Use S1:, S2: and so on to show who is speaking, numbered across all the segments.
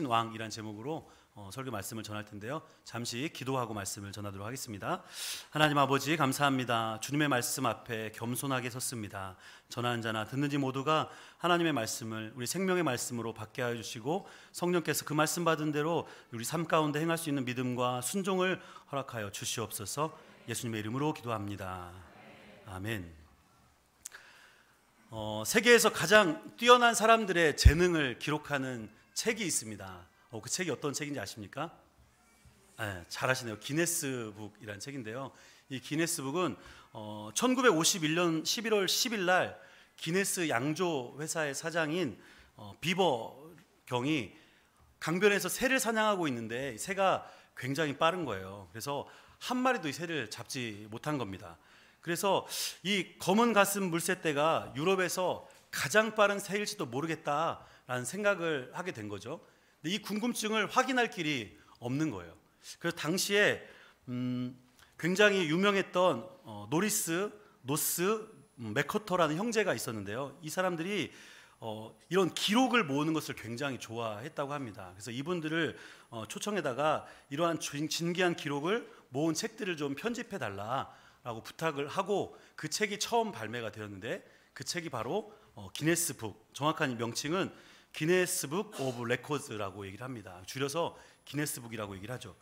S1: 왕이란 제목으로 설교 말씀을 전할 텐데요. 잠시 기도하고 말씀을 전하도록 하겠습니다. 하나님 아버지 감사합니다. 주님의 말씀 앞에 겸손하게 섰습니다. 전하는 자나 듣는 지 모두가 하나님의 말씀을 우리 생명의 말씀으로 받게 하여 주시고 성령께서 그 말씀 받은 대로 우리 삶 가운데 행할 수 있는 믿음과 순종을 허락하여 주시옵소서. 예수님의 이름으로 기도합니다. 아멘. 세계에서 가장 뛰어난 사람들의 재능을 기록하는 책이 있습니다. 그 책이 어떤 책인지 아십니까? 잘 아시네요. 기네스북이라는 책인데요. 이 기네스북은 1951년 11월 10일 날 기네스 양조 회사의 사장인 비버 경이 강변에서 새를 사냥하고 있는데 새가 굉장히 빠른 거예요. 그래서 한 마리도 이 새를 잡지 못한 겁니다. 그래서 이 검은 가슴 물새떼가 유럽에서 가장 빠른 새일지도 모르겠다라는 생각을 하게 된 거죠. 근데 이 궁금증을 확인할 길이 없는 거예요. 그래서 당시에 굉장히 유명했던 노스, 맥커터라는 형제가 있었는데요. 이 사람들이 이런 기록을 모으는 것을 굉장히 좋아했다고 합니다. 그래서 이분들을 초청해다가 이러한 진귀한 기록을 모은 책들을 좀 편집해 달라라고 부탁을 하고 그 책이 처음 발매가 되었는데 그 책이 바로 기네스북, 정확한 명칭은 기네스북 오브 레코드라고 얘기를 합니다. 줄여서 기네스북이라고 얘기를 하죠.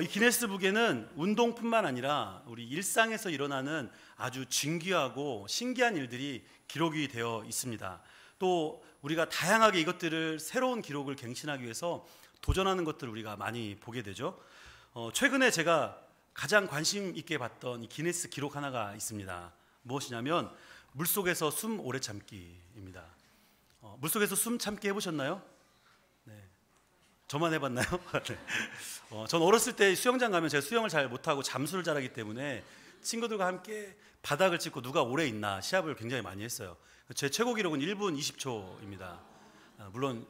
S1: 이 기네스북에는 운동뿐만 아니라 우리 일상에서 일어나는 아주 진귀하고 신기한 일들이 기록이 되어 있습니다. 또 우리가 다양하게 이것들을 새로운 기록을 갱신하기 위해서 도전하는 것들을 우리가 많이 보게 되죠. 최근에 제가 가장 관심 있게 봤던 이 기네스 기록 하나가 있습니다. 무엇이냐면 물속에서 숨 오래 참기입니다. 물속에서 숨 참기 해보셨나요? 네. 저만 해봤나요? 네. 전 어렸을 때 수영장 가면 제가 수영을 잘 못하고 잠수를 잘하기 때문에 친구들과 함께 바닥을 찍고 누가 오래 있나 시합을 굉장히 많이 했어요. 제 최고 기록은 1분 20초입니다. 물론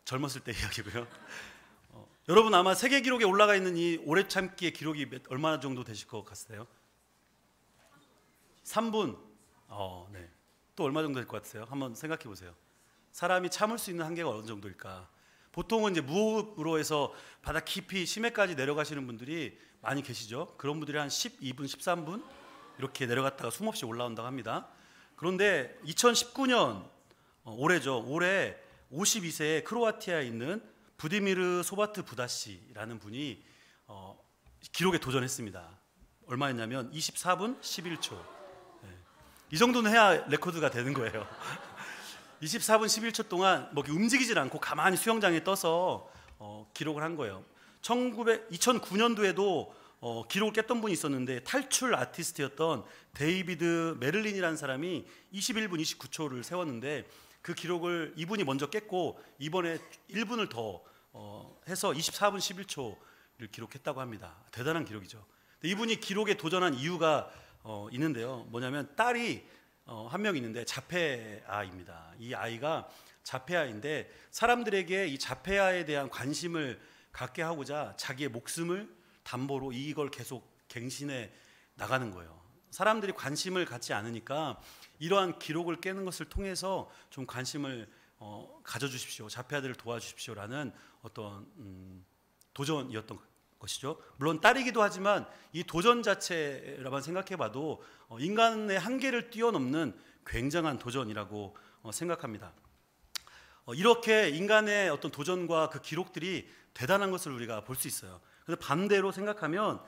S1: 젊었을 때 이야기고요. 여러분 아마 세계 기록에 올라가 있는 이 오래 참기의 기록이 얼마나 정도 되실 것 같으세요? 3분. 네. 또 얼마 정도 될 것 같으세요? 한번 생각해 보세요. 사람이 참을 수 있는 한계가 어느 정도일까? 보통은 이제 무호흡으로 해서 바다 깊이 심해까지 내려가시는 분들이 많이 계시죠. 그런 분들이 한 12분, 13분 이렇게 내려갔다가 숨없이 올라온다고 합니다. 그런데 2019년 올해죠. 올해 52세의 크로아티아에 있는 부디미르 소바트 부다시라는 분이 기록에 도전했습니다. 얼마였냐면 24분 11초. 네. 이 정도는 해야 레코드가 되는 거예요. 24분 11초 동안 뭐 움직이질 않고 가만히 수영장에 떠서 기록을 한 거예요. 2009년도에도 기록을 깼던 분이 있었는데 탈출 아티스트였던 데이비드 메를린이라는 사람이 21분 29초를 세웠는데 그 기록을 이분이 먼저 깼고 이번에 1분을 더 해서 24분 11초를 기록했다고 합니다. 대단한 기록이죠. 이분이 기록에 도전한 이유가 있는데요. 뭐냐면 딸이 한 명 있는데 자폐아입니다. 이 아이가 자폐아인데 사람들에게 이 자폐아에 대한 관심을 갖게 하고자 자기의 목숨을 담보로 이걸 계속 갱신해 나가는 거예요. 사람들이 관심을 갖지 않으니까 이러한 기록을 깨는 것을 통해서 좀 관심을 가져주십시오. 자폐아들을 도와주십시오라는 어떤 도전이었던 것이죠. 물론 딸이기도 하지만 이 도전 자체라만 생각해봐도 인간의 한계를 뛰어넘는 굉장한 도전이라고 생각합니다. 이렇게 인간의 어떤 도전과 그 기록들이 대단한 것을 우리가 볼 수 있어요. 그런데 반대로 생각하면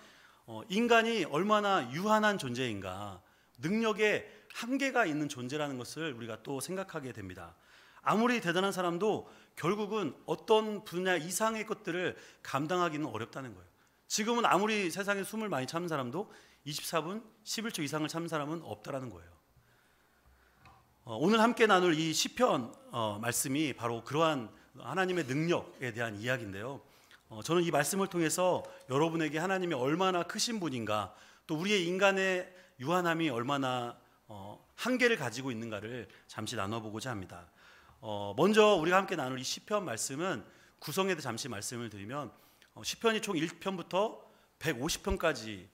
S1: 인간이 얼마나 유한한 존재인가, 능력에 한계가 있는 존재라는 것을 우리가 또 생각하게 됩니다. 아무리 대단한 사람도 결국은 어떤 분야 이상의 것들을 감당하기는 어렵다는 거예요. 지금은 아무리 세상에 숨을 많이 참는 사람도 24분 11초 이상을 참는 사람은 없다라는 거예요. 오늘 함께 나눌 이 시편 말씀이 바로 그러한 하나님의 능력에 대한 이야기인데요. 저는 이 말씀을 통해서 여러분에게 하나님이 얼마나 크신 분인가, 또 우리의 인간의 유한함이 얼마나 한계를 가지고 있는가를 잠시 나눠보고자 합니다. 먼저 우리가 함께 나눌 이 시편 말씀은 구성에 대해 잠시 말씀을 드리면 시편이 총 1편부터 150편까지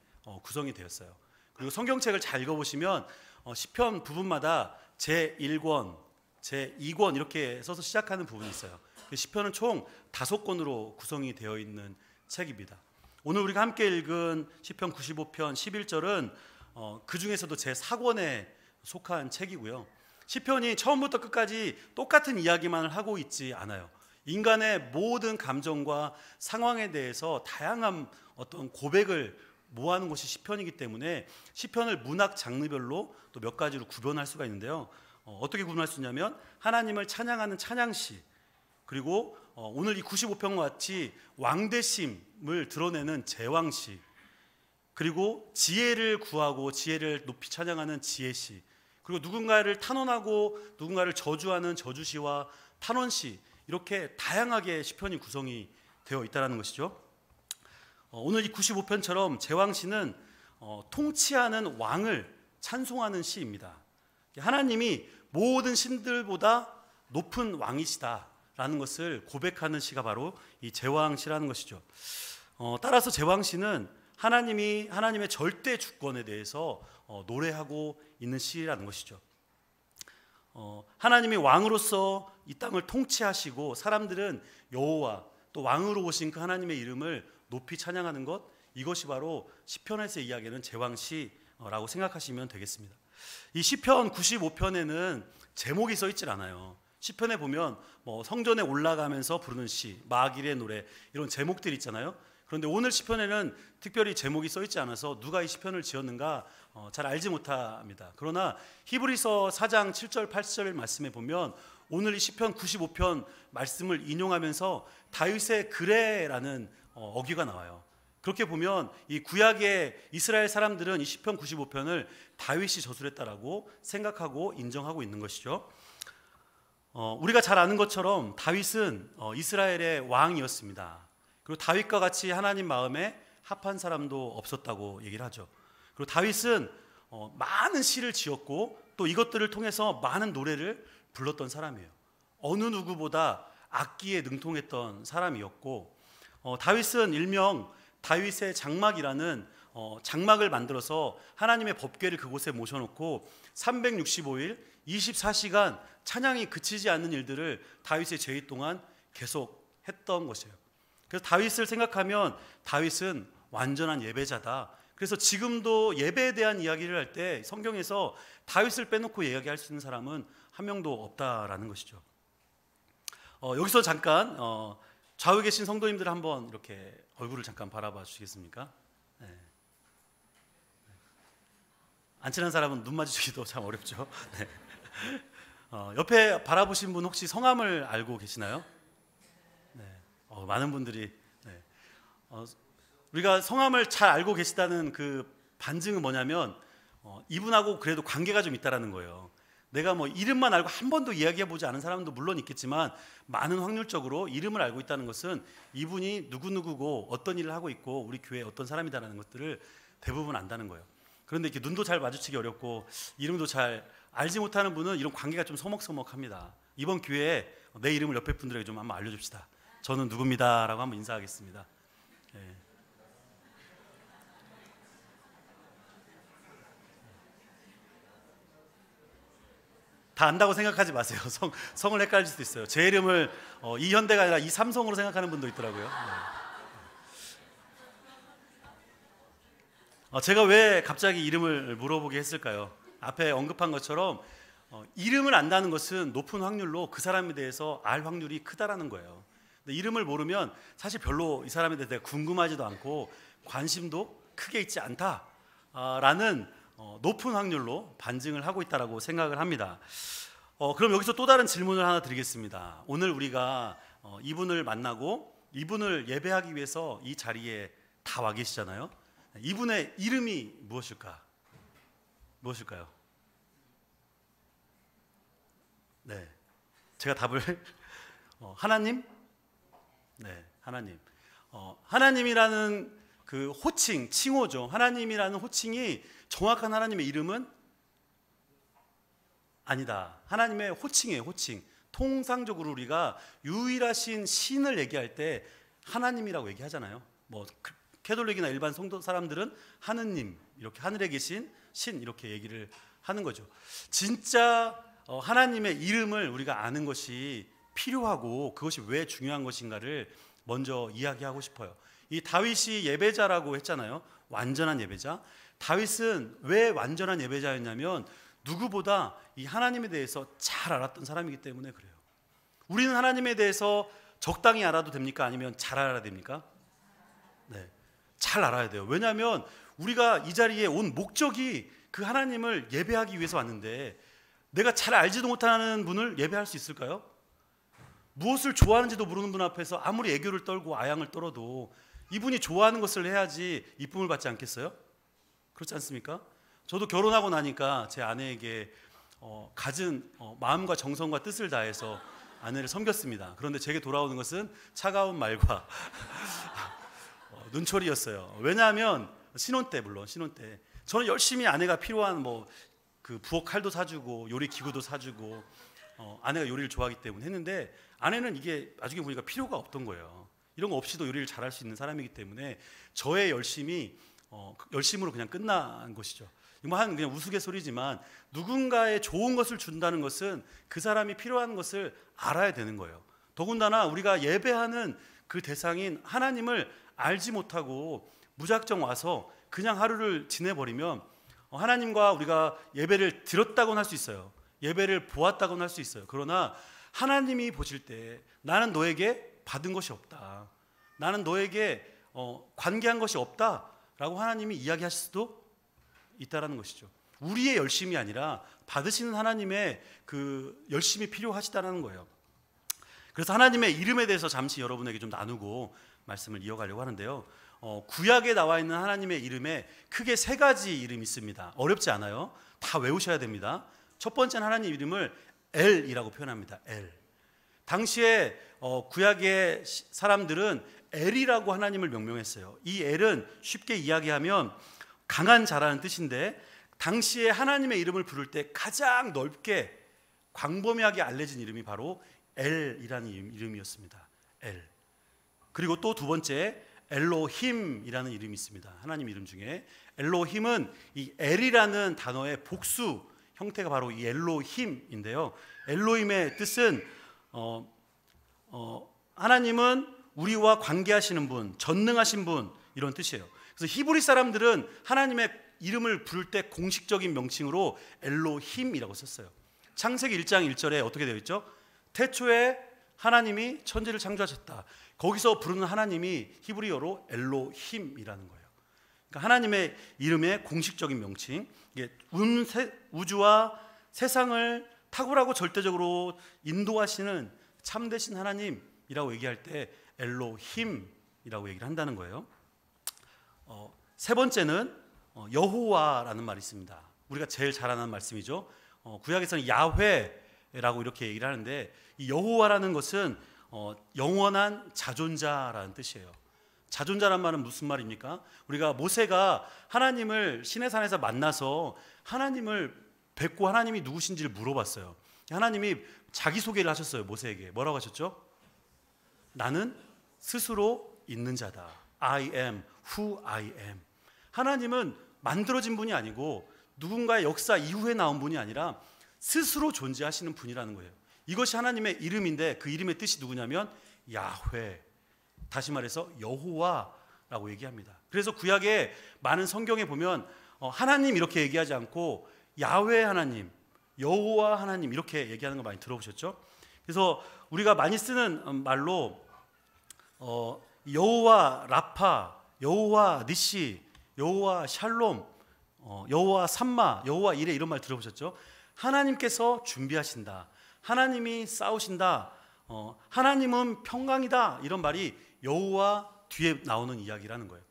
S1: 구성이 되었어요. 그리고 성경책을 잘 읽어보시면 시편 부분마다 제1권, 제2권 이렇게 써서 시작하는 부분이 있어요. 시편은 총 5권으로 구성이 되어 있는 책입니다. 오늘 우리가 함께 읽은 시편 95편 11절은 그 중에서도 제 4권에 속한 책이고요. 시편이 처음부터 끝까지 똑같은 이야기만을 하고 있지 않아요. 인간의 모든 감정과 상황에 대해서 다양한 어떤 고백을 모아놓은 것이 시편이기 때문에 시편을 문학 장르별로 또 몇 가지로 구분할 수가 있는데요. 어떻게 구분할 수 있냐면 하나님을 찬양하는 찬양시, 그리고 오늘 이 95편과 같이 왕대심을 드러내는 제왕시, 그리고 지혜를 구하고 지혜를 높이 찬양하는 지혜시, 그리고 누군가를 탄원하고 누군가를 저주하는 저주시와 탄원시, 이렇게 다양하게 시편이 구성이 되어 있다는 것이죠. 오늘 이 95편처럼 제왕시는 통치하는 왕을 찬송하는 시입니다. 하나님이 모든 신들보다 높은 왕이시다라는 것을 고백하는 시가 바로 이 제왕시라는 것이죠. 따라서 제왕시는 하나님의 절대 주권에 대해서 노래하고 있는 시라는 것이죠. 하나님이 왕으로서 이 땅을 통치하시고 사람들은 여호와 또 왕으로 오신 그 하나님의 이름을 높이 찬양하는 것, 이것이 바로 시편에서 이야기하는 제왕시라고 생각하시면 되겠습니다. 이 시편 95편에는 제목이 써 있질 않아요. 시편에 보면 성전에 올라가면서 부르는 시, 마길의 노래, 이런 제목들이 있잖아요. 그런데 오늘 시편에는 특별히 제목이 써 있지 않아서 누가 이 시편을 지었는가 잘 알지 못합니다. 그러나 히브리서 4장 7절 8절 말씀에 보면 오늘 이 시편 95편 말씀을 인용하면서 다윗의 그레라는 어귀가 나와요. 그렇게 보면 이 구약의 이스라엘 사람들은 이 시편 95편을 다윗이 저술했다라고 생각하고 인정하고 있는 것이죠. 우리가 잘 아는 것처럼 다윗은 이스라엘의 왕이었습니다. 그리고 다윗과 같이 하나님 마음에 합한 사람도 없었다고 얘기를 하죠. 그리고 다윗은 많은 시를 지었고 또 이것들을 통해서 많은 노래를 불렀던 사람이에요. 어느 누구보다 악기에 능통했던 사람이었고, 다윗은 일명 다윗의 장막이라는 장막을 만들어서 하나님의 법궤를 그곳에 모셔놓고 365일 24시간 찬양이 그치지 않는 일들을 다윗의 제위 동안 계속 했던 것이에요. 그래서 다윗을 생각하면 다윗은 완전한 예배자다. 그래서 지금도 예배에 대한 이야기를 할 때 성경에서 다윗을 빼놓고 이야기할 수 있는 사람은 한 명도 없다라는 것이죠. 여기서 잠깐 좌우에 계신 성도님들 한번 이렇게 얼굴을 잠깐 바라봐 주시겠습니까? 네. 안 친한 사람은 눈 마주치기도 참 어렵죠. 네. 옆에 바라보신 분 혹시 성함을 알고 계시나요? 네. 많은 분들이 네. 우리가 성함을 잘 알고 계시다는 그 반증은 뭐냐면 이분하고 그래도 관계가 좀 있다라는 거예요. 내가 이름만 알고 한 번도 이야기해보지 않은 사람도 물론 있겠지만 많은 확률적으로 이름을 알고 있다는 것은 이분이 누구누구고 어떤 일을 하고 있고 우리 교회에 어떤 사람이다라는 것들을 대부분 안다는 거예요. 그런데 이렇게 눈도 잘 마주치기 어렵고 이름도 잘 알지 못하는 분은 이런 관계가 좀 서먹서먹합니다. 이번 기회에 내 이름을 옆에 분들에게 좀 한번 알려줍시다. 저는 누굽니다 라고 한번 인사하겠습니다. 네. 다 안다고 생각하지 마세요. 성을 헷갈릴 수도 있어요. 제 이름을 이현대가 아니라 이삼성으로 생각하는 분도 있더라고요. 네. 제가 왜 갑자기 이름을 물어보게 했을까요? 앞에 언급한 것처럼 이름을 안다는 것은 높은 확률로 그 사람에 대해서 알 확률이 크다라는 거예요. 근데 이름을 모르면 사실 별로 이 사람에 대해서 궁금하지도 않고 관심도 크게 있지 않다라는 높은 확률로 반증을 하고 있다라고 생각을 합니다. 그럼 여기서 또 다른 질문을 하나 드리겠습니다. 오늘 우리가 이분을 만나고 이분을 예배하기 위해서 이 자리에 다 와 계시잖아요. 이분의 이름이 무엇일까? 무엇일까요? 네, 제가 답을 하나님? 네, 하나님. 하나님이라는 그 호칭, 칭호죠. 하나님이라는 호칭이 정확한 하나님의 이름은 아니다. 하나님의 호칭이에요, 호칭. 통상적으로 우리가 유일하신 신을 얘기할 때 하나님이라고 얘기하잖아요. 캐톨릭이나 일반 성도 사람들은 하느님, 이렇게 하늘에 계신 신 이렇게 얘기를 하는 거죠. 진짜 하나님의 이름을 우리가 아는 것이 필요하고 그것이 왜 중요한 것인가를 먼저 이야기하고 싶어요. 이 다윗이 예배자라고 했잖아요. 완전한 예배자. 다윗은 왜 완전한 예배자였냐면 누구보다 이 하나님에 대해서 잘 알았던 사람이기 때문에 그래요. 우리는 하나님에 대해서 적당히 알아도 됩니까? 아니면 잘 알아야 됩니까? 네, 잘 알아야 돼요. 왜냐하면 우리가 이 자리에 온 목적이 그 하나님을 예배하기 위해서 왔는데 내가 잘 알지도 못하는 분을 예배할 수 있을까요? 무엇을 좋아하는지도 모르는 분 앞에서 아무리 애교를 떨고 아양을 떨어도 이분이 좋아하는 것을 해야지 이쁨을 받지 않겠어요? 그렇지 않습니까? 저도 결혼하고 나니까 제 아내에게 갖은 마음과 정성과 뜻을 다해서 아내를 섬겼습니다. 그런데 제게 돌아오는 것은 차가운 말과 눈초리였어요. 왜냐하면 신혼 때, 물론 신혼 때 저는 열심히 아내가 필요한 그 부엌 칼도 사주고 요리 기구도 사주고 아내가 요리를 좋아하기 때문에 했는데 아내는 이게 나중에 보니까 필요가 없던 거예요. 이런 거 없이도 요리를 잘할 수 있는 사람이기 때문에 저의 열심으로 그냥 끝난 것이죠. 그냥 우스갯소리지만 누군가의 좋은 것을 준다는 것은 그 사람이 필요한 것을 알아야 되는 거예요. 더군다나 우리가 예배하는 그 대상인 하나님을 알지 못하고 무작정 와서 그냥 하루를 지내버리면 하나님과 우리가 예배를 드렸다고는 할 수 있어요. 예배를 보았다고는 할 수 있어요. 그러나 하나님이 보실 때 나는 너에게 받은 것이 없다, 나는 너에게 관계한 것이 없다라고 하나님이 이야기하실 수도 있다라는 것이죠. 우리의 열심이 아니라 받으시는 하나님의 그 열심이 필요하시다라는 거예요. 그래서 하나님의 이름에 대해서 잠시 여러분에게 좀 나누고 말씀을 이어가려고 하는데요. 구약에 나와 있는 하나님의 이름에 크게 3가지 이름이 있습니다. 어렵지 않아요. 다 외우셔야 됩니다. 첫 번째는 하나님 이름을 엘이라고 표현합니다. 엘. 당시에 구약의 사람들은 엘이라고 하나님을 명명했어요. 이 엘은 쉽게 이야기하면 강한 자라는 뜻인데 당시에 하나님의 이름을 부를 때 가장 넓게 광범위하게 알려진 이름이 바로 엘이라는 이름이었습니다. 엘. 그리고 또 두 번째 엘로힘이라는 이름이 있습니다. 하나님 이름 중에 엘로힘은 이 엘이라는 단어의 복수 형태가 바로 이 엘로힘인데요. 엘로힘의 뜻은 하나님은 우리와 관계하시는 분, 전능하신 분, 이런 뜻이에요. 그래서 히브리 사람들은 하나님의 이름을 부를 때 공식적인 명칭으로 엘로힘이라고 썼어요. 창세기 1장 1절에 어떻게 되어 있죠? 태초에 하나님이 천지를 창조하셨다. 거기서 부르는 하나님이 히브리어로 엘로힘이라는 거예요. 그러니까 하나님의 이름의 공식적인 명칭, 이게 우주와 세상을 탁월하고 절대적으로 인도하시는 참되신 하나님이라고 얘기할 때 엘로힘이라고 얘기를 한다는 거예요. 세 번째는 여호와라는 말이 있습니다. 우리가 제일 잘 아는 말씀이죠. 구약에서는 야훼라고 이렇게 얘기를 하는데 이 여호와라는 것은 영원한 자존자라는 뜻이에요. 자존자란 말은 무슨 말입니까? 우리가 모세가 하나님을 시내산에서 만나서 하나님을 뵙고 하나님이 누구신지를 물어봤어요. 하나님이 자기소개를 하셨어요. 모세에게 뭐라고 하셨죠? 나는 스스로 있는 자다. I am who I am. 하나님은 만들어진 분이 아니고 누군가의 역사 이후에 나온 분이 아니라 스스로 존재하시는 분이라는 거예요. 이것이 하나님의 이름인데 그 이름의 뜻이 누구냐면 야훼, 다시 말해서 여호와라고 얘기합니다. 그래서 구약의 많은 성경에 보면 하나님 이렇게 얘기하지 않고 야훼 하나님, 여호와 하나님 이렇게 얘기하는 거 많이 들어보셨죠? 그래서 우리가 많이 쓰는 말로 여호와 라파, 여호와 니시, 여호와 샬롬, 여호와 삼마, 여호와 이레 이런 말 들어보셨죠? 하나님께서 준비하신다, 하나님이 싸우신다, 하나님은 평강이다, 이런 말이 여호와 뒤에 나오는 이야기라는 거예요.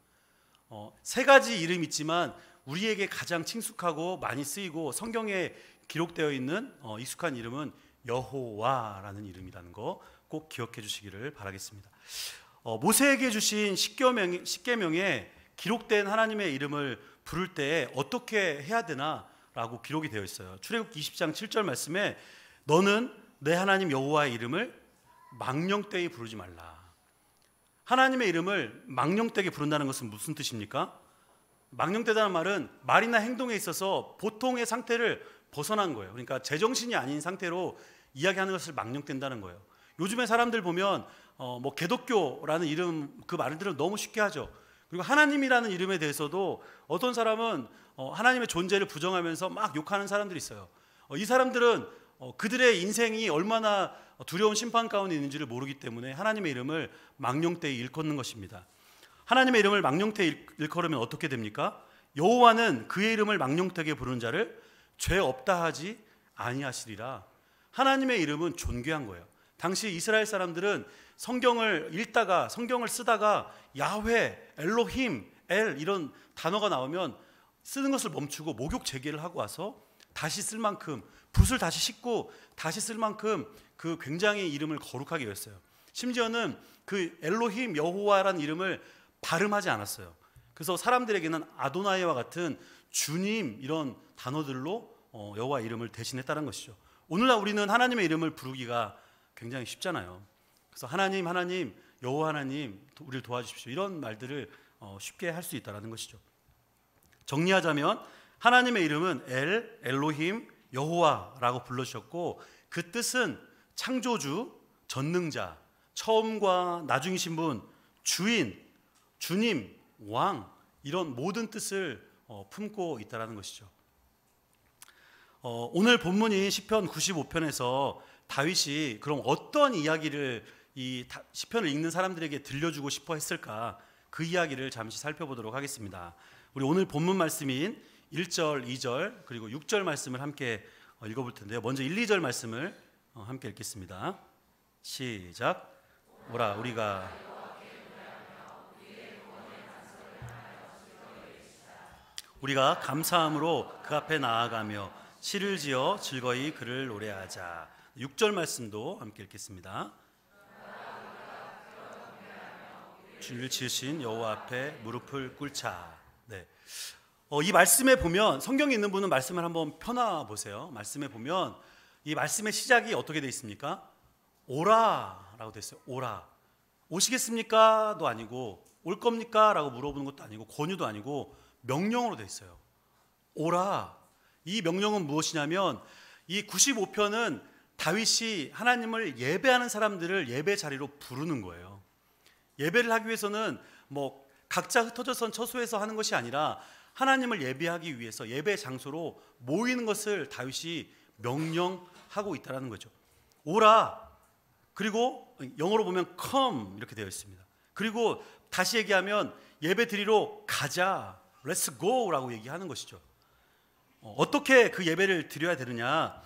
S1: 3가지 이름이 있지만 우리에게 가장 친숙하고 많이 쓰이고 성경에 기록되어 있는 익숙한 이름은 여호와라는 이름이라는 거 꼭 기억해 주시기를 바라겠습니다. 모세에게 주신 십계명에 기록된 하나님의 이름을 부를 때 어떻게 해야 되나라고 기록이 되어 있어요. 출애굽기 20장 7절 말씀에 너는 내 하나님 여호와의 이름을 망령되이 부르지 말라. 하나님의 이름을 망령되게 부른다는 것은 무슨 뜻입니까? 망령되다는 말은 말이나 행동에 있어서 보통의 상태를 벗어난 거예요. 그러니까 제정신이 아닌 상태로 이야기하는 것을 망령된다는 거예요. 요즘에 사람들 보면 뭐 개독교라는 이름 그 말들을 너무 쉽게 하죠. 그리고 하나님이라는 이름에 대해서도 어떤 사람은 하나님의 존재를 부정하면서 막 욕하는 사람들이 있어요. 이 사람들은 그들의 인생이 얼마나 두려운 심판 가운데 있는지를 모르기 때문에 하나님의 이름을 망령되이 일컫는 것입니다. 하나님의 이름을 망령되이 일컬으면 어떻게 됩니까? 여호와는 그의 이름을 망령되게 부르는 자를 죄 없다 하지 아니하시리라. 하나님의 이름은 존귀한 거예요. 당시 이스라엘 사람들은 성경을 읽다가 성경을 쓰다가 야훼, 엘로힘, 엘 이런 단어가 나오면 쓰는 것을 멈추고 목욕 재개를 하고 와서 다시 쓸 만큼 붓을 다시 씻고 다시 쓸 만큼 그 굉장히 이름을 거룩하게 여겼어요. 심지어는 그 엘로힘 여호와라는 이름을 발음하지 않았어요. 그래서 사람들에게는 아도나이와 같은 주님 이런 단어들로 여호와 이름을 대신했다는 것이죠. 오늘날 우리는 하나님의 이름을 부르기가 굉장히 쉽잖아요. 그래서 하나님, 하나님, 여호와 하나님 우리를 도와주십시오. 이런 말들을 쉽게 할 수 있다는 것이죠. 정리하자면 하나님의 이름은 엘로힘, 여호와라고 불러주셨고 그 뜻은 창조주, 전능자, 처음과 나중이신 분, 주인, 주님, 왕 이런 모든 뜻을 품고 있다는 것이죠. 오늘 본문인 시편 95편에서 다윗이 그럼 어떤 이야기를 이 시편을 읽는 사람들에게 들려주고 싶어 했을까? 그 이야기를 잠시 살펴보도록 하겠습니다. 우리 오늘 본문 말씀인 1절, 2절 그리고 6절 말씀을 함께 읽어볼 텐데요. 먼저 1, 2절 말씀을 함께 읽겠습니다. 시작. 오라 우리가 감사함으로 그 앞에 나아가며 시를 지어 즐거이 그를 노래하자. 6절 말씀도 함께 읽겠습니다. 주를 지으신 여호와 앞에 무릎을 꿇자. 네. 이 말씀에 보면 성경에 있는 분은 말씀을 한번 펴놔 보세요. 말씀에 보면 이 말씀의 시작이 어떻게 되어 있습니까? 오라라고 되어 있어요. 오라. 오시겠습니까?도 아니고 올 겁니까? 라고 물어보는 것도 아니고 권유도 아니고 명령으로 되어 있어요. 오라. 이 명령은 무엇이냐면 이 95편은 다윗이 하나님을 예배하는 사람들을 예배 자리로 부르는 거예요. 예배를 하기 위해서는 뭐 각자 흩어져서 처소에서 하는 것이 아니라 하나님을 예배하기 위해서 예배 장소로 모이는 것을 다윗이 명령하고 있다는 거죠. 오라. 그리고 영어로 보면 come 이렇게 되어 있습니다. 그리고 다시 얘기하면 예배 드리러 가자. Let's go라고 얘기하는 것이죠. 어떻게 그 예배를 드려야 되느냐?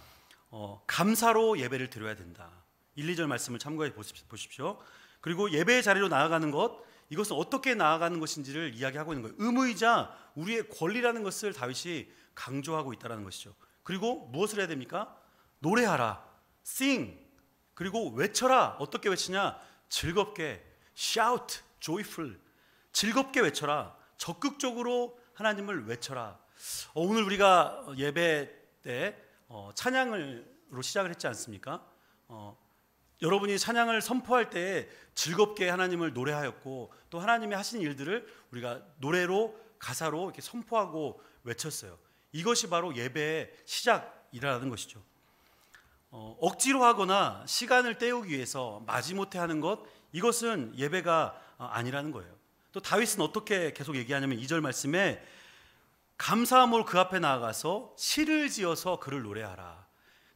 S1: 감사로 예배를 드려야 된다. 1, 2절 말씀을 참고해 보십시오. 그리고 예배의 자리로 나아가는 것, 이것은 어떻게 나아가는 것인지를 이야기하고 있는 거예요. 의무이자 우리의 권리라는 것을 다윗이 강조하고 있다는 것이죠. 그리고 무엇을 해야 됩니까? 노래하라, sing. 그리고 외쳐라. 어떻게 외치냐? 즐겁게, shout, joyful. 즐겁게 외쳐라. 적극적으로 하나님을 외쳐라. 오늘 우리가 예배 때 찬양으로 시작을 했지 않습니까? 여러분이 찬양을 선포할 때 즐겁게 하나님을 노래하였고 또 하나님이 하신 일들을 우리가 노래로 가사로 이렇게 선포하고 외쳤어요. 이것이 바로 예배의 시작이라는 것이죠. 억지로 하거나 시간을 때우기 위해서 마지못해 하는 것, 이것은 예배가 아니라는 거예요. 또 다윗은 어떻게 계속 얘기하냐면 2절 말씀에 감사함으로 그 앞에 나아가서 시를 지어서 그를 노래하라.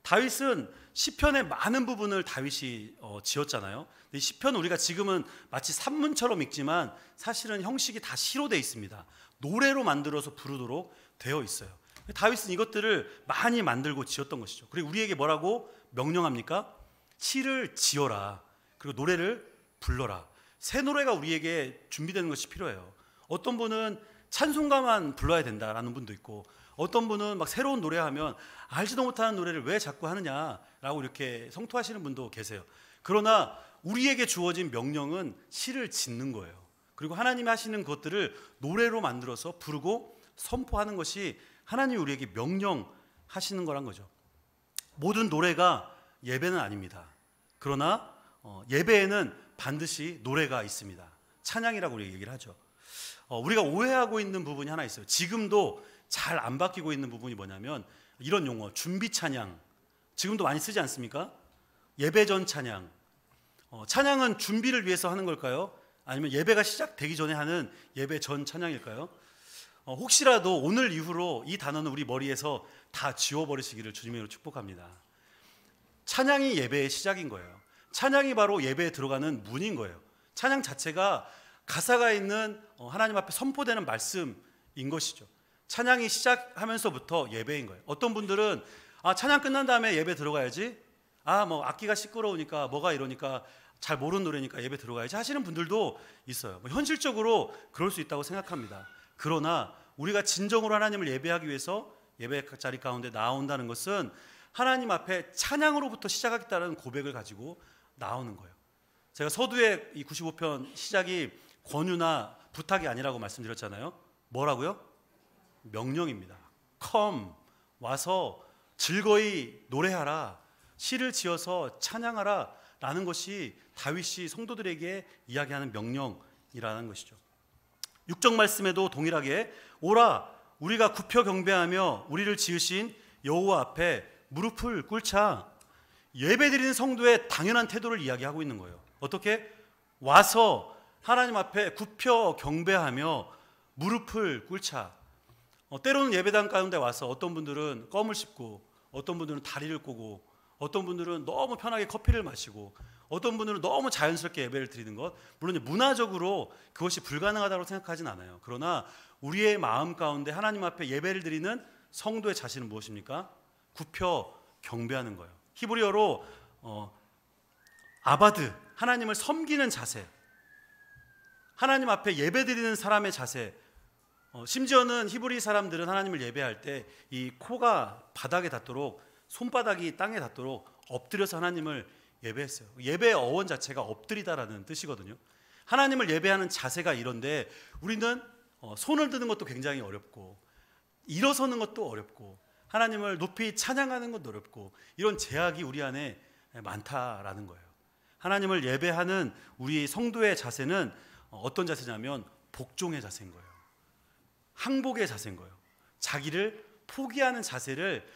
S1: 다윗은 시편의 많은 부분을 다윗이 지었잖아요. 근데 시편 우리가 지금은 마치 산문처럼 읽지만 사실은 형식이 다 시로 되어 있습니다. 노래로 만들어서 부르도록 되어 있어요. 다윗은 이것들을 많이 만들고 지었던 것이죠. 그리고 우리에게 뭐라고 명령합니까? 시를 지어라. 그리고 노래를 불러라. 새 노래가 우리에게 준비되는 것이 필요해요. 어떤 분은 찬송가만 불러야 된다라는 분도 있고 어떤 분은 막 새로운 노래하면 알지도 못하는 노래를 왜 자꾸 하느냐라고 이렇게 성토하시는 분도 계세요. 그러나 우리에게 주어진 명령은 시를 짓는 거예요. 그리고 하나님이 하시는 것들을 노래로 만들어서 부르고 선포하는 것이 하나님이 우리에게 명령하시는 거란 거죠. 모든 노래가 예배는 아닙니다. 그러나 예배에는 반드시 노래가 있습니다. 찬양이라고 우리 얘기를 하죠. 우리가 오해하고 있는 부분이 하나 있어요. 지금도 잘 안 바뀌고 있는 부분이 뭐냐면 이런 용어, 준비 찬양. 지금도 많이 쓰지 않습니까? 예배 전 찬양, 찬양은 준비를 위해서 하는 걸까요? 아니면 예배가 시작되기 전에 하는 예배 전 찬양일까요? 혹시라도 오늘 이후로 이 단어는 우리 머리에서 다 지워버리시기를 주님의 이름으로 축복합니다. 찬양이 예배의 시작인 거예요. 찬양이 바로 예배에 들어가는 문인 거예요. 찬양 자체가 가사가 있는 하나님 앞에 선포되는 말씀인 것이죠. 찬양이 시작하면서부터 예배인 거예요. 어떤 분들은 찬양 끝난 다음에 예배 들어가야지, 뭐 악기가 시끄러우니까 뭐가 이러니까 잘 모르는 노래니까 예배 들어가야지 하시는 분들도 있어요. 현실적으로 그럴 수 있다고 생각합니다. 그러나 우리가 진정으로 하나님을 예배하기 위해서 예배 자리 가운데 나온다는 것은 하나님 앞에 찬양으로부터 시작하겠다는 고백을 가지고 나오는 거예요. 제가 서두에 이 95편 시작이 권유나 부탁이 아니라고 말씀드렸잖아요. 뭐라고요? 명령입니다. Come, 와서 즐거이 노래하라, 시를 지어서 찬양하라 라는 것이 다윗이 성도들에게 이야기하는 명령이라는 것이죠. 6절 말씀에도 동일하게 오라 우리가 굽혀 경배하며 우리를 지으신 여호와 앞에 무릎을 꿇자. 예배드리는 성도의 당연한 태도를 이야기하고 있는 거예요. 어떻게? 와서 하나님 앞에 굽혀 경배하며 무릎을 꿇자. 때로는 예배당 가운데 와서 어떤 분들은 껌을 씹고, 어떤 분들은 다리를 꼬고, 어떤 분들은 너무 편하게 커피를 마시고, 어떤 분들은 너무 자연스럽게 예배를 드리는 것, 물론 문화적으로 그것이 불가능하다고 생각하진 않아요. 그러나 우리의 마음 가운데 하나님 앞에 예배를 드리는 성도의 자신은 무엇입니까? 굽혀 경배하는 거예요. 히브리어로 아바드, 하나님을 섬기는 자세, 하나님 앞에 예배드리는 사람의 자세. 심지어는 히브리 사람들은 하나님을 예배할 때 이 코가 바닥에 닿도록, 손바닥이 땅에 닿도록 엎드려서 하나님을 예배했어요. 예배의 어원 자체가 엎드리다라는 뜻이거든요. 하나님을 예배하는 자세가 이런데 우리는 손을 드는 것도 굉장히 어렵고, 일어서는 것도 어렵고, 하나님을 높이 찬양하는 것도 어렵고, 이런 제약이 우리 안에 많다라는 거예요. 하나님을 예배하는 우리 성도의 자세는 어떤 자세냐면 복종의 자세인 거예요. 항복의 자세인 거예요. 자기를 포기하는 자세를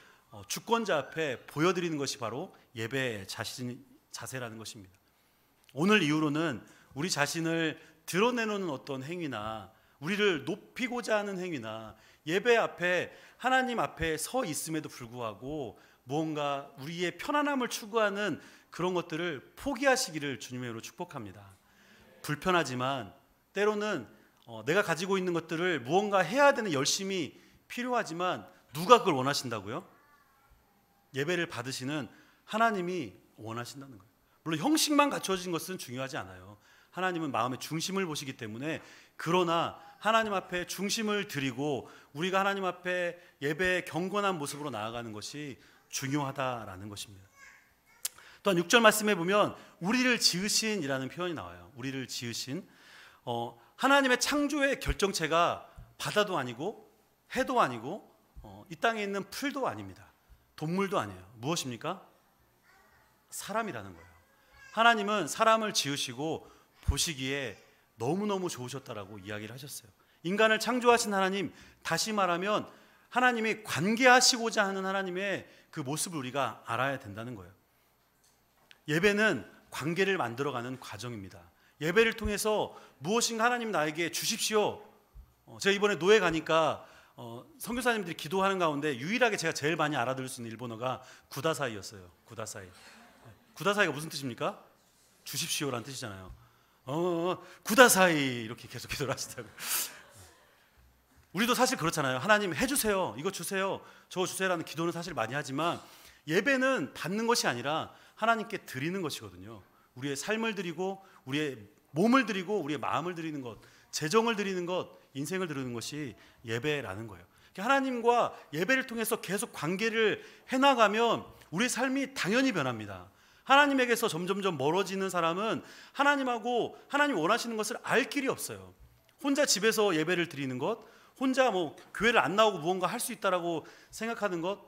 S1: 주권자 앞에 보여드리는 것이 바로 예배의 자세라는 것입니다. 오늘 이후로는 우리 자신을 드러내놓는 어떤 행위나, 우리를 높이고자 하는 행위나, 예배 앞에 하나님 앞에 서 있음에도 불구하고 무언가 우리의 편안함을 추구하는 그런 것들을 포기하시기를 주님의 이름으로 축복합니다. 불편하지만 때로는 내가 가지고 있는 것들을 무언가 해야 되는 열심이 필요하지만 누가 그걸 원하신다고요? 예배를 받으시는 하나님이 원하신다는 거예요. 물론 형식만 갖춰진 것은 중요하지 않아요. 하나님은 마음의 중심을 보시기 때문에, 그러나 하나님 앞에 중심을 드리고 우리가 하나님 앞에 예배의 경건한 모습으로 나아가는 것이 중요하다라는 것입니다. 또한 6절 말씀에 보면 우리를 지으신이라는 표현이 나와요. 우리를 지으신. 하나님의 창조의 결정체가 바다도 아니고 해도 아니고 이 땅에 있는 풀도 아닙니다. 동물도 아니에요. 무엇입니까? 사람이라는 거예요. 하나님은 사람을 지으시고 보시기에 너무너무 좋으셨다라고 이야기를 하셨어요. 인간을 창조하신 하나님, 다시 말하면 하나님이 관계하시고자 하는 하나님의 그 모습을 우리가 알아야 된다는 거예요. 예배는 관계를 만들어가는 과정입니다. 예배를 통해서 무엇인가 하나님 나에게 주십시오. 제가 이번에 노예 가니까 선교사님들이 기도하는 가운데 유일하게 제가 제일 많이 알아들을 수 있는 일본어가 구다사이였어요. 구다사이. 구다사이가 무슨 뜻입니까? 주십시오라는 뜻이잖아요. 구다사이 이렇게 계속 기도를 하시더라고요. 우리도 사실 그렇잖아요. 하나님 해주세요, 이거 주세요, 저거 주세요라는 기도는 사실 많이 하지만 예배는 받는 것이 아니라 하나님께 드리는 것이거든요. 우리의 삶을 드리고 우리의 몸을 드리고 우리의 마음을 드리는 것, 재정을 드리는 것, 인생을 드리는 것이 예배라는 거예요. 하나님과 예배를 통해서 계속 관계를 해나가면 우리의 삶이 당연히 변합니다. 하나님에게서 점점점 멀어지는 사람은 하나님하고 하나님 원하시는 것을 알 길이 없어요. 혼자 집에서 예배를 드리는 것, 혼자 교회를 안 나오고 무언가 할 수 있다라고 생각하는 것,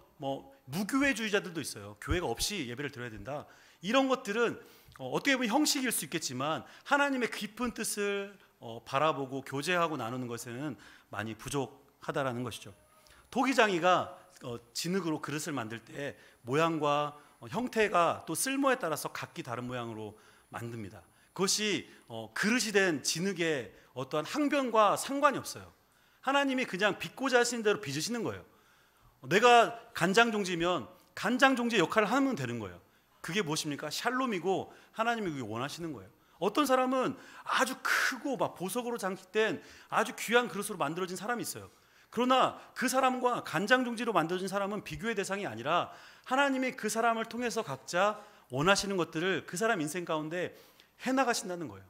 S1: 무교회주의자들도 있어요. 교회가 없이 예배를 드려야 된다. 이런 것들은 어떻게 보면 형식일 수 있겠지만 하나님의 깊은 뜻을 바라보고 교제하고 나누는 것에는 많이 부족하다라는 것이죠. 토기장이가 진흙으로 그릇을 만들 때 모양과 형태가 또 쓸모에 따라서 각기 다른 모양으로 만듭니다. 그것이 그릇이 된 진흙의 어떠한 항변과 상관이 없어요. 하나님이 그냥 빚고자 하시는 대로 빚으시는 거예요. 내가 간장종지면 간장종지의 역할을 하면 되는 거예요. 그게 무엇입니까? 샬롬이고 하나님이 그게 원하시는 거예요. 어떤 사람은 아주 크고 막 보석으로 장식된 아주 귀한 그릇으로 만들어진 사람이 있어요. 그러나 그 사람과 간장종지로 만들어진 사람은 비교의 대상이 아니라 하나님이 그 사람을 통해서 각자 원하시는 것들을 그 사람 인생 가운데 해나가신다는 거예요.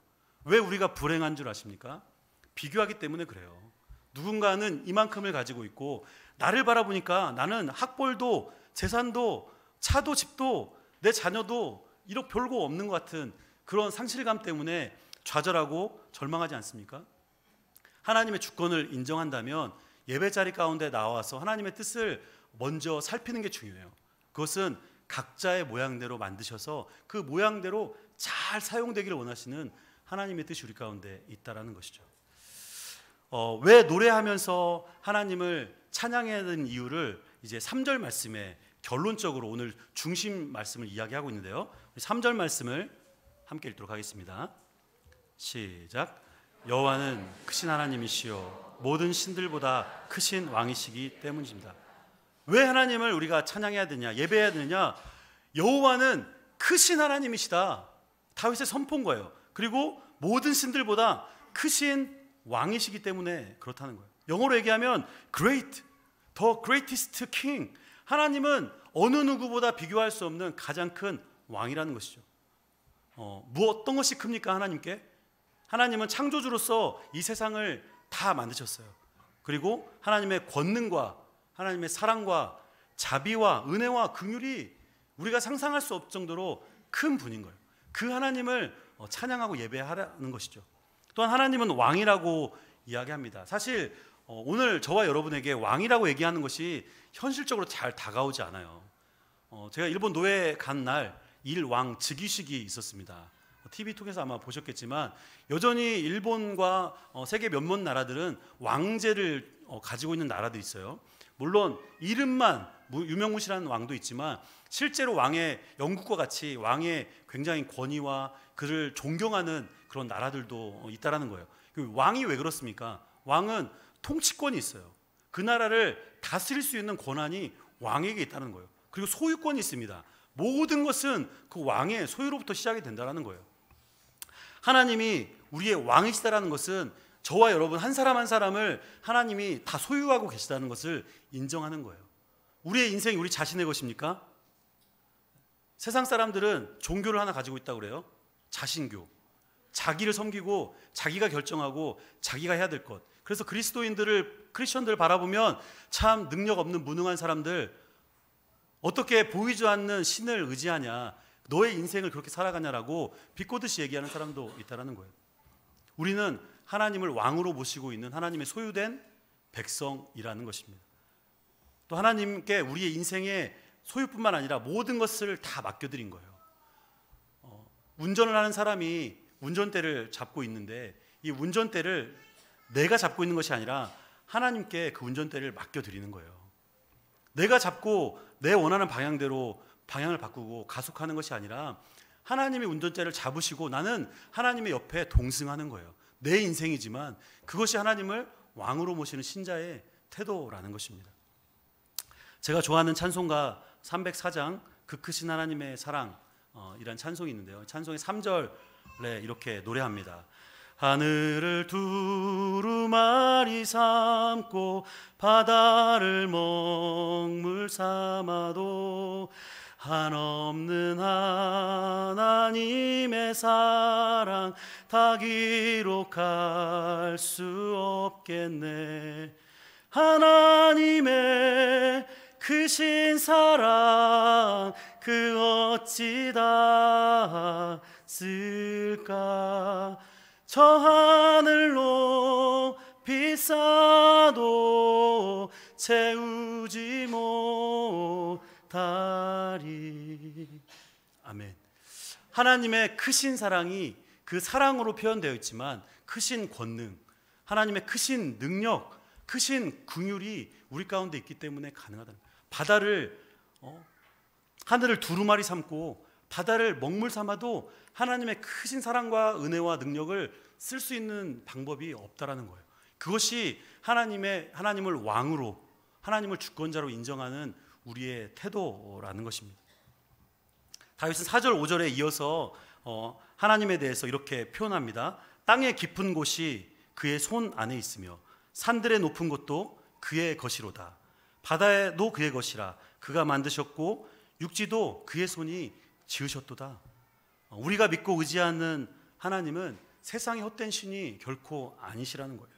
S1: 왜 우리가 불행한 줄 아십니까? 비교하기 때문에 그래요. 누군가는 이만큼을 가지고 있고 나를 바라보니까 나는 학벌도 재산도 차도 집도 내 자녀도 이렇게 별거 없는 것 같은 그런 상실감 때문에 좌절하고 절망하지 않습니까? 하나님의 주권을 인정한다면 예배 자리 가운데 나와서 하나님의 뜻을 먼저 살피는 게 중요해요. 그것은 각자의 모양대로 만드셔서 그 모양대로 잘 사용되기를 원하시는 하나님의 뜻이 우리 가운데 있다라는 것이죠. 왜 노래하면서 하나님을 찬양해야 되는 이유를 이제 3절 말씀에 결론적으로 오늘 중심 말씀을 이야기하고 있는데요. 3절 말씀을 함께 읽도록 하겠습니다. 시작. 여호와는 크신 하나님이시요 모든 신들보다 크신 왕이시기 때문입니다. 왜 하나님을 우리가 찬양해야 되냐, 예배해야 되느냐? 여호와는 크신 하나님이시다. 다윗의 선포인 거예요. 그리고 모든 신들보다 크신 왕이시기 때문에 그렇다는 거예요. 영어로 얘기하면 great, the greatest king. 하나님은 어느 누구보다 비교할 수 없는 가장 큰 왕이라는 것이죠. 어떤 것이 큽니까? 하나님께? 하나님은 창조주로서 이 세상을 다 만드셨어요. 그리고 하나님의 권능과 하나님의 사랑과 자비와 은혜와 긍휼이 우리가 상상할 수 없을 정도로 큰 분인 거예요. 그 하나님을 찬양하고 예배하라는 것이죠. 또한 하나님은 왕이라고 이야기합니다. 사실 오늘 저와 여러분에게 왕이라고 얘기하는 것이 현실적으로 잘 다가오지 않아요. 제가 일본 노예 간 날 일왕 즉위식이 있었습니다. TV 통해서 아마 보셨겠지만 여전히 일본과 세계 몇몇 나라들은 왕제를 가지고 있는 나라도 있어요. 물론 이름만 유명무실한 왕도 있지만 실제로 왕의 영국과 같이 왕의 굉장히 권위와 그를 존경하는 그런 나라들도 있다라는 거예요. 왕이 왜 그렇습니까? 왕은 통치권이 있어요. 그 나라를 다스릴 수 있는 권한이 왕에게 있다는 거예요. 그리고 소유권이 있습니다. 모든 것은 그 왕의 소유로부터 시작이 된다는 거예요. 하나님이 우리의 왕이시다라는 것은 저와 여러분 한 사람 한 사람을 하나님이 다 소유하고 계시다는 것을 인정하는 거예요. 우리의 인생이 우리 자신의 것입니까? 세상 사람들은 종교를 하나 가지고 있다고 그래요. 자신교. 자기를 섬기고 자기가 결정하고 자기가 해야 될 것. 그래서 크리스천들을 바라보면 참 능력 없는 무능한 사람들, 어떻게 보이지 않는 신을 의지하냐, 너의 인생을 그렇게 살아가냐라고 비꼬듯이 얘기하는 사람도 있다는 거예요. 우리는 하나님을 왕으로 모시고 있는 하나님의 소유된 백성이라는 것입니다. 또 하나님께 우리의 인생의 소유뿐만 아니라 모든 것을 다 맡겨드린 거예요. 운전을 하는 사람이 운전대를 잡고 있는데 이 운전대를 내가 잡고 있는 것이 아니라 하나님께 그 운전대를 맡겨드리는 거예요. 내가 잡고 내 원하는 방향대로 방향을 바꾸고 가속하는 것이 아니라 하나님이 운전대를 잡으시고 나는 하나님의 옆에 동승하는 거예요. 내 인생이지만 그것이 하나님을 왕으로 모시는 신자의 태도라는 것입니다. 제가 좋아하는 찬송가 304장 그 크신 하나님의 사랑 이란 찬송이 있는데요. 찬송의 3절에 이렇게 노래합니다. 하늘을 두루마리 삼고 바다를 먹물 삼아도 한없는 하나님의 사랑 다 기록할 수 없겠네. 하나님의 크신 사랑 그 어찌 닿았을까. 저 하늘 높이 쌓아도 채우지 못하리. 아멘. 하나님의 크신 사랑이 그 사랑으로 표현되어 있지만 크신 권능, 하나님의 크신 능력, 크신 긍휼이 우리 가운데 있기 때문에 가능하다. 바다를 하늘을 두루마리 삼고 바다를 먹물 삼아도 하나님의 크신 사랑과 은혜와 능력을 쓸 수 있는 방법이 없다라는 거예요. 그것이 하나님을 왕으로, 하나님을 주권자로 인정하는 우리의 태도라는 것입니다. 다윗은 4절 5절에 이어서 하나님에 대해서 이렇게 표현합니다. 땅의 깊은 곳이 그의 손 안에 있으며 산들의 높은 곳도 그의 것이로다. 바다도 그의 것이라. 그가 만드셨고 육지도 그의 손이 지으셨도다. 우리가 믿고 의지하는 하나님은 세상의 헛된 신이 결코 아니시라는 거예요.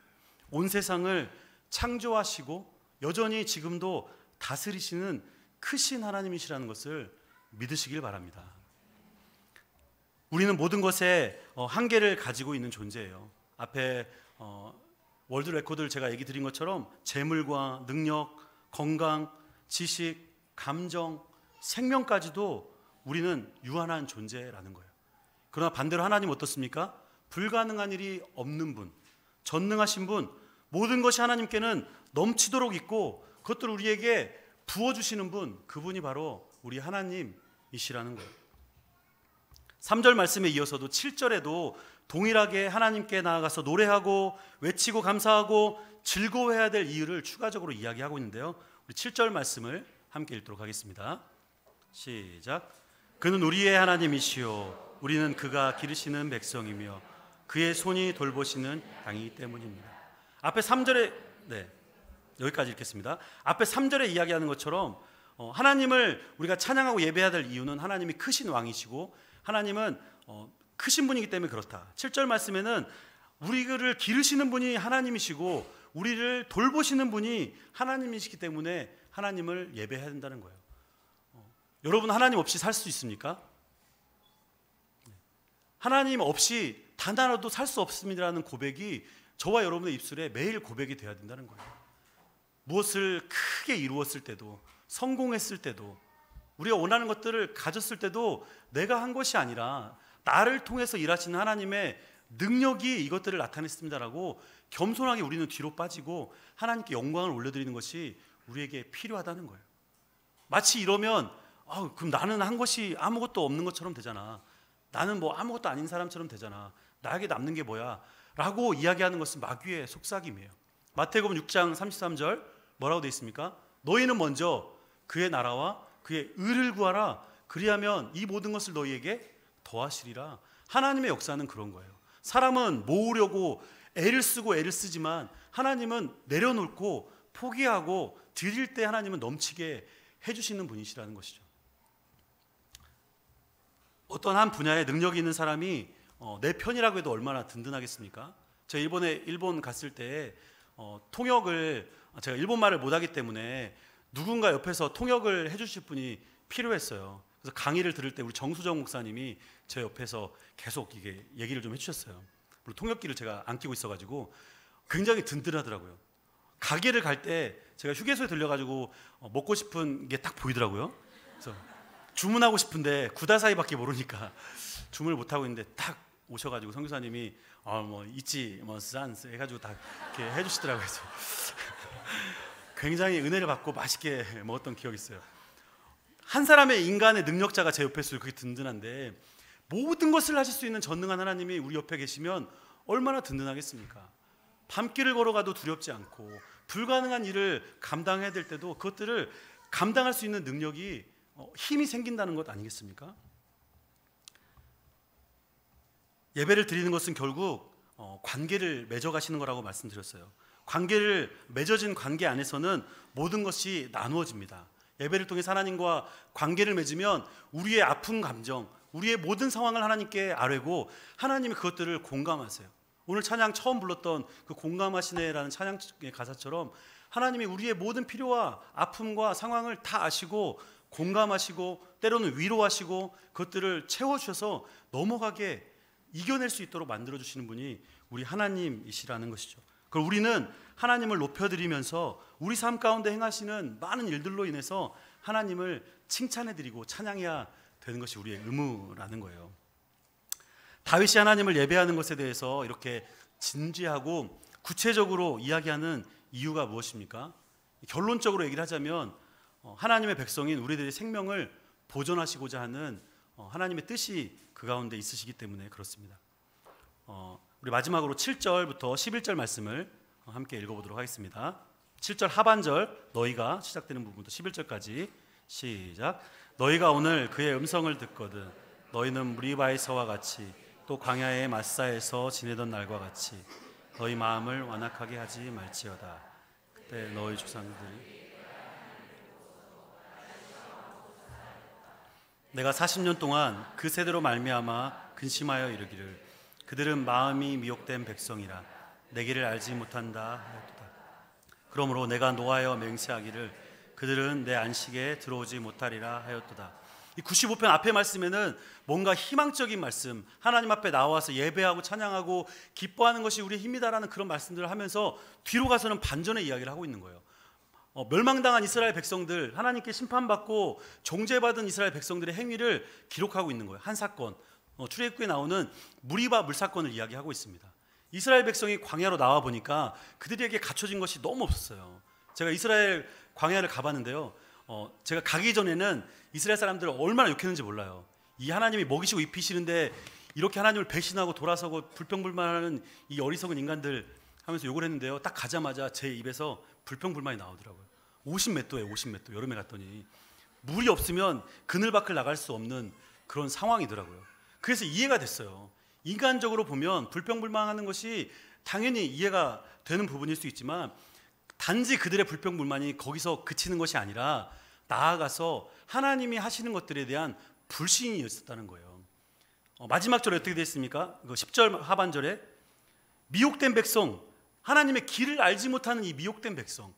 S1: 온 세상을 창조하시고 여전히 지금도 다스리시는 크신 하나님이시라는 것을 믿으시길 바랍니다. 우리는 모든 것에 한계를 가지고 있는 존재예요. 앞에 월드 레코드를 제가 얘기 드린 것처럼 재물과 능력, 건강, 지식, 감정, 생명까지도 우리는 유한한 존재라는 거예요. 그러나 반대로 하나님 어떻습니까? 불가능한 일이 없는 분, 전능하신 분, 모든 것이 하나님께는 넘치도록 있고 그것들을 우리에게 부어주시는 분, 그분이 바로 우리 하나님이시라는 거예요. 3절 말씀에 이어서도 7절에도 동일하게 하나님께 나아가서 노래하고 외치고 감사하고 즐거워해야 될 이유를 추가적으로 이야기하고 있는데요. 우리 7절 말씀을 함께 읽도록 하겠습니다. 시작. 그는 우리의 하나님이시요 우리는 그가 기르시는 백성이며 그의 손이 돌보시는 양이기 때문입니다. 앞에 3절에 여기까지 읽겠습니다. 앞에 3절에 이야기하는 것처럼 하나님을 우리가 찬양하고 예배해야 될 이유는 하나님이 크신 왕이시고 하나님은 크신 분이기 때문에 그렇다. 7절 말씀에는 우리를 기르시는 분이 하나님이시고 우리를 돌보시는 분이 하나님이시기 때문에 하나님을 예배해야 된다는 거예요. 여러분 하나님 없이 살 수 있습니까? 하나님 없이 단 하나도 살 수 없습니다라는 고백이 저와 여러분의 입술에 매일 고백이 돼야 된다는 거예요. 무엇을 크게 이루었을 때도, 성공했을 때도, 우리가 원하는 것들을 가졌을 때도 내가 한 것이 아니라 나를 통해서 일하시는 하나님의 능력이 이것들을 나타냈습니다라고 겸손하게 우리는 뒤로 빠지고 하나님께 영광을 올려드리는 것이 우리에게 필요하다는 거예요. 마치 이러면 그럼 나는 한 것이 아무것도 없는 것처럼 되잖아. 나는 뭐 아무것도 아닌 사람처럼 되잖아. 나에게 남는 게 뭐야? 라고 이야기하는 것은 마귀의 속삭임이에요. 마태복음 6장 33절 뭐라고 되어 있습니까? 너희는 먼저 그의 나라와 그의 의를 구하라. 그리하면 이 모든 것을 너희에게 더하시리라. 하나님의 역사는 그런 거예요. 사람은 모으려고 애를 쓰고 애를 쓰지만 하나님은 내려놓고 포기하고 드릴 때 하나님은 넘치게 해주시는 분이시라는 것이죠. 어떤 한 분야에 능력이 있는 사람이 내 편이라고 해도 얼마나 든든하겠습니까? 제가 일본 갔을 때 통역을 제가 일본말을 못하기 때문에 누군가 옆에서 통역을 해주실 분이 필요했어요. 그래서 강의를 들을 때 우리 정수정 목사님이 제 옆에서 계속 이게 얘기를 좀 해주셨어요. 그리고 통역기를 제가 안 끼고 있어가지고 굉장히 든든하더라고요. 가게를 갈 때 제가 휴게소에 들려가지고 먹고 싶은 게 딱 보이더라고요. 그래서 주문하고 싶은데 구다사이밖에 모르니까 주문을 못 하고 있는데 딱 오셔가지고 선교사님이 뭐 있지 뭐 산스 해가지고 다 이렇게 해주시더라고요. 그래서 굉장히 은혜를 받고 맛있게 먹었던 기억이 있어요. 한 사람의 인간의 능력자가 제 옆에 있어요. 그게 든든한데 모든 것을 하실 수 있는 전능한 하나님이 우리 옆에 계시면 얼마나 든든하겠습니까? 밤길을 걸어가도 두렵지 않고 불가능한 일을 감당해야 될 때도 그것들을 감당할 수 있는 능력이 힘이 생긴다는 것 아니겠습니까? 예배를 드리는 것은 결국 관계를 맺어가시는 거라고 말씀드렸어요. 맺어진 관계 안에서는 모든 것이 나누어집니다. 예배를 통해 하나님과 관계를 맺으면 우리의 아픈 감정, 우리의 모든 상황을 하나님께 아뢰고 하나님이 그것들을 공감하세요. 오늘 찬양 처음 불렀던 그 공감하시네라는 찬양의 가사처럼 하나님이 우리의 모든 필요와 아픔과 상황을 다 아시고 공감하시고 때로는 위로하시고 그것들을 채워주셔서 넘어가게 이겨낼 수 있도록 만들어주시는 분이 우리 하나님이시라는 것이죠. 그럼 우리는 하나님을 높여드리면서 우리 삶 가운데 행하시는 많은 일들로 인해서 하나님을 칭찬해드리고 찬양해야 되는 것이 우리의 의무라는 거예요. 다윗이 하나님을 예배하는 것에 대해서 이렇게 진지하고 구체적으로 이야기하는 이유가 무엇입니까? 결론적으로 얘기를 하자면 하나님의 백성인 우리들의 생명을 보존하시고자 하는 하나님의 뜻이 그 가운데 있으시기 때문에 그렇습니다. 우리 마지막으로 7절부터 11절 말씀을 함께 읽어보도록 하겠습니다. 7절 하반절 너희가 시작되는 부분부터 11절까지 시작. 너희가 오늘 그의 음성을 듣거든 너희는 무리바에서와 같이 또 광야의 마사에서 지내던 날과 같이 너희 마음을 완악하게 하지 말지어다. 그때 너희 조상들이 내가 40년 동안 그 세대로 말미암아 근심하여 이르기를 그들은 마음이 미혹된 백성이라 내 길을 알지 못한다 하였도다. 그러므로 내가 노하여 맹세하기를 그들은 내 안식에 들어오지 못하리라 하였도다. 이 95편 앞에 말씀에는 뭔가 희망적인 말씀, 하나님 앞에 나와서 예배하고 찬양하고 기뻐하는 것이 우리의 힘이다라는 그런 말씀들을 하면서 뒤로 가서는 반전의 이야기를 하고 있는 거예요. 멸망당한 이스라엘 백성들, 하나님께 심판받고 정죄받은 이스라엘 백성들의 행위를 기록하고 있는 거예요. 한 사건, 출애굽기에 나오는 무리바 물사건을 이야기하고 있습니다. 이스라엘 백성이 광야로 나와 보니까 그들에게 갖춰진 것이 너무 없었어요. 제가 이스라엘 광야를 가봤는데요, 제가 가기 전에는 이스라엘 사람들을 얼마나 욕했는지 몰라요. 이 하나님이 먹이시고 입히시는데 이렇게 하나님을 배신하고 돌아서고 불평불만하는 이 어리석은 인간들 하면서 욕을 했는데요, 딱 가자마자 제 입에서 불평불만이 나오더라고요. 50몇 도에 50몇 도 여름에 갔더니 물이 없으면 그늘 밖을 나갈 수 없는 그런 상황이더라고요. 그래서 이해가 됐어요. 인간적으로 보면 불평불만하는 것이 당연히 이해가 되는 부분일 수 있지만 단지 그들의 불평불만이 거기서 그치는 것이 아니라 나아가서 하나님이 하시는 것들에 대한 불신이 있었다는 거예요. 마지막 절에 어떻게 되어 있습니까? 10절 하반절에 미혹된 백성, 하나님의 길을 알지 못하는 이 미혹된 백성,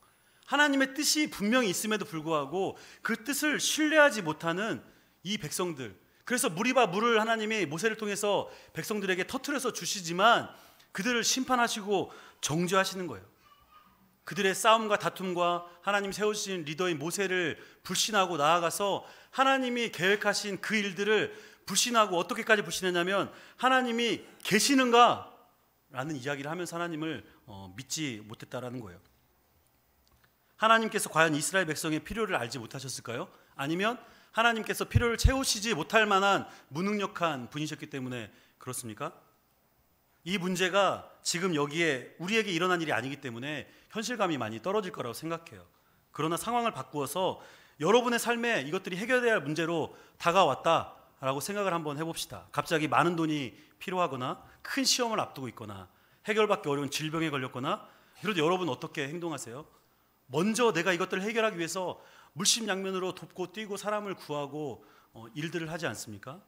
S1: 하나님의 뜻이 분명히 있음에도 불구하고 그 뜻을 신뢰하지 못하는 이 백성들, 그래서 무리바 물을 하나님이 모세를 통해서 백성들에게 터뜨려서 주시지만 그들을 심판하시고 정죄하시는 거예요. 그들의 싸움과 다툼과 하나님 세우신 리더인 모세를 불신하고 나아가서 하나님이 계획하신 그 일들을 불신하고 어떻게까지 불신했냐면 하나님이 계시는가? 라는 이야기를 하면서 하나님을 믿지 못했다라는 거예요. 하나님께서 과연 이스라엘 백성의 필요를 알지 못하셨을까요? 아니면 하나님께서 필요를 채우시지 못할 만한 무능력한 분이셨기 때문에 그렇습니까? 이 문제가 지금 여기에 우리에게 일어난 일이 아니기 때문에 현실감이 많이 떨어질 거라고 생각해요. 그러나 상황을 바꾸어서 여러분의 삶에 이것들이 해결돼야 할 문제로 다가왔다라고 생각을 한번 해봅시다. 갑자기 많은 돈이 필요하거나 큰 시험을 앞두고 있거나 해결받기 어려운 질병에 걸렸거나 그래도 여러분 어떻게 행동하세요? 먼저 내가 이것들을 해결하기 위해서 물심양면으로 돕고 뛰고 사람을 구하고 일들을 하지 않습니까?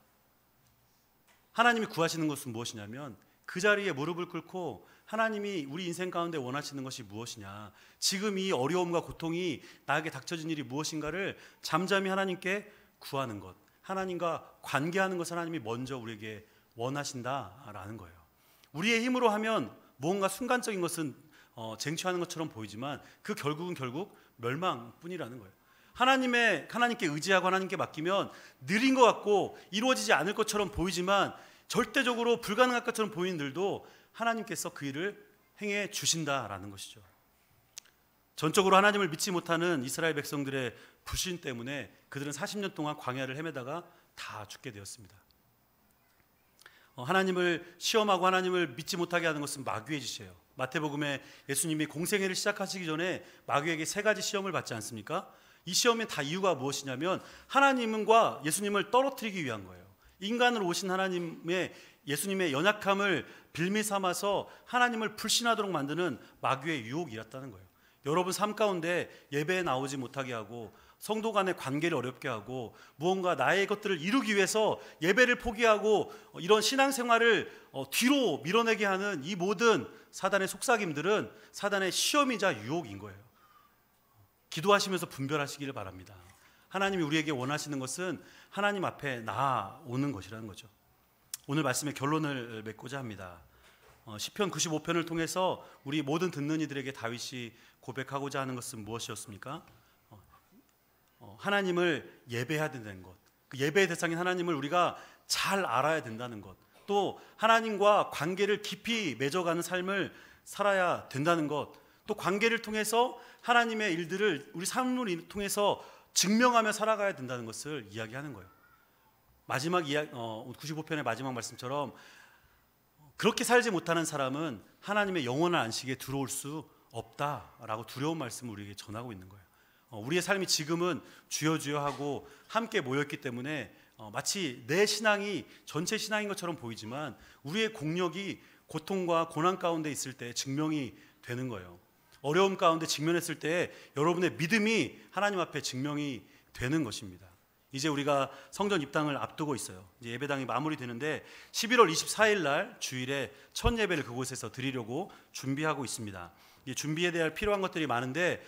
S1: 하나님이 구하시는 것은 무엇이냐면 그 자리에 무릎을 꿇고 하나님이 우리 인생 가운데 원하시는 것이 무엇이냐, 지금 이 어려움과 고통이 나에게 닥쳐진 일이 무엇인가를 잠잠히 하나님께 구하는 것, 하나님과 관계하는 것을 하나님이 먼저 우리에게 원하신다라는 거예요. 우리의 힘으로 하면 무언가 순간적인 것은 쟁취하는 것처럼 보이지만 그 결국은 결국 멸망뿐이라는 거예요. 하나님께 의지하고 하나님께 맡기면 느린 것 같고 이루어지지 않을 것처럼 보이지만 절대적으로 불가능할 것처럼 보이는 일도 하나님께서 그 일을 행해 주신다라는 것이죠. 전적으로 하나님을 믿지 못하는 이스라엘 백성들의 불신 때문에 그들은 40년 동안 광야를 헤매다가 다 죽게 되었습니다. 하나님을 시험하고 하나님을 믿지 못하게 하는 것은 마귀의 짓이에요. 마태복음에 예수님이 공생애를 시작하시기 전에 마귀에게 3가지 시험을 받지 않습니까? 이 시험의 다 이유가 무엇이냐면 하나님과 예수님을 떨어뜨리기 위한 거예요. 인간으로 오신 하나님의 예수님의 연약함을 빌미 삼아서 하나님을 불신하도록 만드는 마귀의 유혹이었다는 거예요. 여러분 삶 가운데 예배에 나오지 못하게 하고 성도 간의 관계를 어렵게 하고 무언가 나의 것들을 이루기 위해서 예배를 포기하고 이런 신앙생활을 뒤로 밀어내게 하는 이 모든 사단의 속삭임들은 사단의 시험이자 유혹인 거예요. 기도하시면서 분별하시기를 바랍니다. 하나님이 우리에게 원하시는 것은 하나님 앞에 나아오는 것이라는 거죠. 오늘 말씀의 결론을 맺고자 합니다. 시편 95편을 통해서 우리 모든 듣는 이들에게 다윗이 고백하고자 하는 것은 무엇이었습니까? 하나님을 예배해야 된다는 것, 그 예배의 대상인 하나님을 우리가 잘 알아야 된다는 것, 또 하나님과 관계를 깊이 맺어가는 삶을 살아야 된다는 것, 또 관계를 통해서 하나님의 일들을 우리 삶을 통해서 증명하며 살아가야 된다는 것을 이야기하는 거예요. 마지막 95편의 마지막 말씀처럼 그렇게 살지 못하는 사람은 하나님의 영원한 안식에 들어올 수 없다라고 두려운 말씀을 우리에게 전하고 있는 거예요. 우리의 삶이 지금은 주여 주여 하고 함께 모였기 때문에 마치 내 신앙이 전체 신앙인 것처럼 보이지만 우리의 공력이 고통과 고난 가운데 있을 때 증명이 되는 거예요. 어려움 가운데 직면했을 때 여러분의 믿음이 하나님 앞에 증명이 되는 것입니다. 이제 우리가 성전 입당을 앞두고 있어요. 이제 예배당이 마무리되는데 11월 24일 날 주일에 첫 예배를 그곳에서 드리려고 준비하고 있습니다. 이 준비에 대한 필요한 것들이 많은데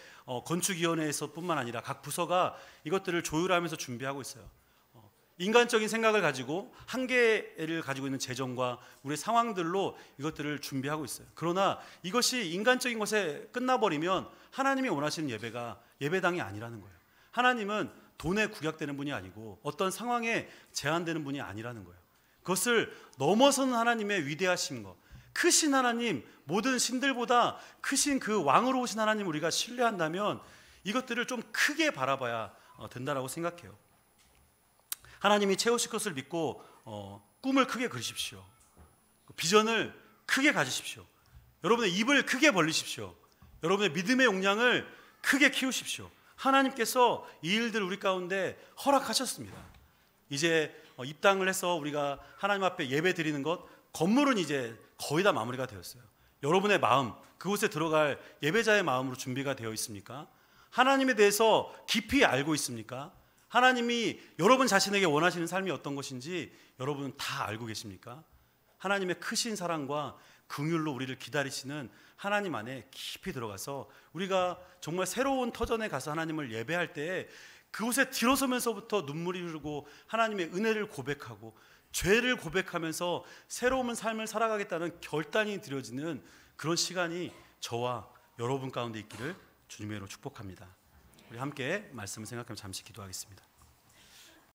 S1: 건축위원회에서뿐만 아니라 각 부서가 이것들을 조율하면서 준비하고 있어요. 인간적인 생각을 가지고 한계를 가지고 있는 재정과 우리의 상황들로 이것들을 준비하고 있어요. 그러나 이것이 인간적인 것에 끝나버리면 하나님이 원하시는 예배가 예배당이 아니라는 거예요. 하나님은 돈에 구약되는 분이 아니고 어떤 상황에 제한되는 분이 아니라는 거예요. 그것을 넘어서는 하나님의 위대하신 것, 크신 하나님, 모든 신들보다 크신 그 왕으로 오신 하나님 우리가 신뢰한다면 이것들을 좀 크게 바라봐야 된다라고 생각해요. 하나님이 채우실 것을 믿고 꿈을 크게 그리십시오. 비전을 크게 가지십시오. 여러분의 입을 크게 벌리십시오. 여러분의 믿음의 용량을 크게 키우십시오. 하나님께서 이 일들을 우리 가운데 허락하셨습니다. 이제 입당을 해서 우리가 하나님 앞에 예배 드리는 것, 건물은 이제 거의 다 마무리가 되었어요. 여러분의 마음, 그곳에 들어갈 예배자의 마음으로 준비가 되어 있습니까? 하나님에 대해서 깊이 알고 있습니까? 하나님이 여러분 자신에게 원하시는 삶이 어떤 것인지 여러분은 다 알고 계십니까? 하나님의 크신 사랑과 긍휼로 우리를 기다리시는 하나님 안에 깊이 들어가서 우리가 정말 새로운 터전에 가서 하나님을 예배할 때 그곳에 들어서면서부터 눈물이 흐르고 하나님의 은혜를 고백하고 죄를 고백하면서 새로운 삶을 살아가겠다는 결단이 드려지는 그런 시간이 저와 여러분 가운데 있기를 주님의 이름으로 축복합니다. 우리 함께 말씀을 생각하며 잠시 기도하겠습니다.